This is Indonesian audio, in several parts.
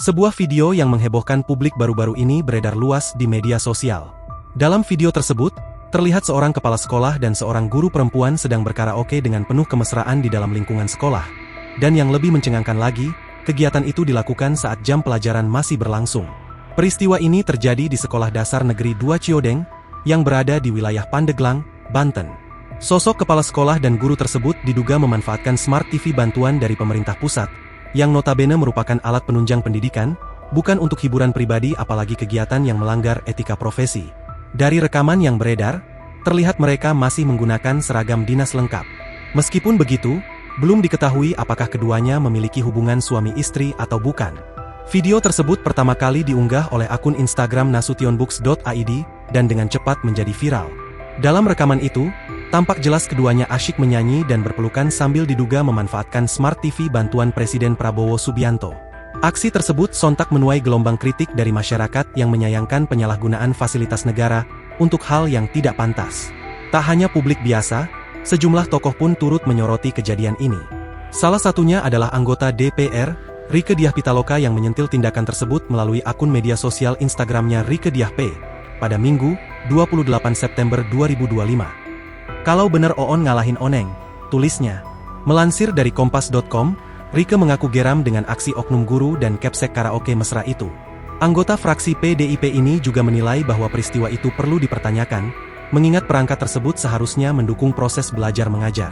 Sebuah video yang menghebohkan publik baru-baru ini beredar luas di media sosial. Dalam video tersebut, terlihat seorang kepala sekolah dan seorang guru perempuan sedang berkaraoke dengan penuh kemesraan di dalam lingkungan sekolah. Dan yang lebih mencengangkan lagi, kegiatan itu dilakukan saat jam pelajaran masih berlangsung. Peristiwa ini terjadi di Sekolah Dasar Negeri 2 Ciodeng, yang berada di wilayah Pandeglang, Banten. Sosok kepala sekolah dan guru tersebut diduga memanfaatkan Smart TV bantuan dari pemerintah pusat, yang notabene merupakan alat penunjang pendidikan, bukan untuk hiburan pribadi apalagi kegiatan yang melanggar etika profesi. Dari rekaman yang beredar, terlihat mereka masih menggunakan seragam dinas lengkap. Meskipun begitu, belum diketahui apakah keduanya memiliki hubungan suami istri atau bukan. Video tersebut pertama kali diunggah oleh akun Instagram nasutionbooks.id dan dengan cepat menjadi viral. Dalam rekaman itu, tampak jelas keduanya asyik menyanyi dan berpelukan sambil diduga memanfaatkan Smart TV bantuan Presiden Prabowo Subianto. Aksi tersebut sontak menuai gelombang kritik dari masyarakat yang menyayangkan penyalahgunaan fasilitas negara untuk hal yang tidak pantas. Tak hanya publik biasa, sejumlah tokoh pun turut menyoroti kejadian ini. Salah satunya adalah anggota DPR, Rieke Diah Pitaloka yang menyentil tindakan tersebut melalui akun media sosial Instagramnya Rieke Diah P. pada Minggu, 28 September 2025. Kalau bener Oon ngalahin Oneng, tulisnya. Melansir dari kompas.com, Rieke mengaku geram dengan aksi oknum guru dan capsek karaoke mesra itu. Anggota fraksi PDIP ini juga menilai bahwa peristiwa itu perlu dipertanyakan, mengingat perangkat tersebut seharusnya mendukung proses belajar mengajar.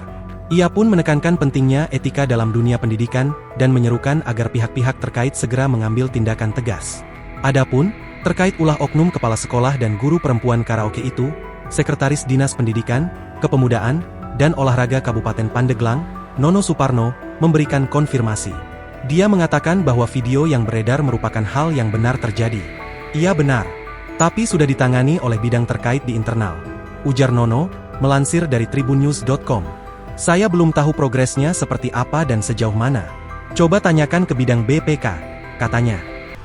Ia pun menekankan pentingnya etika dalam dunia pendidikan dan menyerukan agar pihak-pihak terkait segera mengambil tindakan tegas. Adapun, terkait ulah oknum kepala sekolah dan guru perempuan karaoke itu, Sekretaris Dinas Pendidikan, Kepemudaan, dan Olahraga Kabupaten Pandeglang, Nono Suparno, memberikan konfirmasi. Dia mengatakan bahwa video yang beredar merupakan hal yang benar terjadi. Ia benar, tapi sudah ditangani oleh bidang terkait di internal, ujar Nono, melansir dari tribunnews.com. Saya belum tahu progresnya seperti apa dan sejauh mana. Coba tanyakan ke bidang BPK, katanya.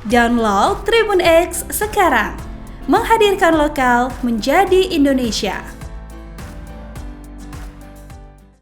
Download Tribun X sekarang, menghadirkan lokal menjadi Indonesia.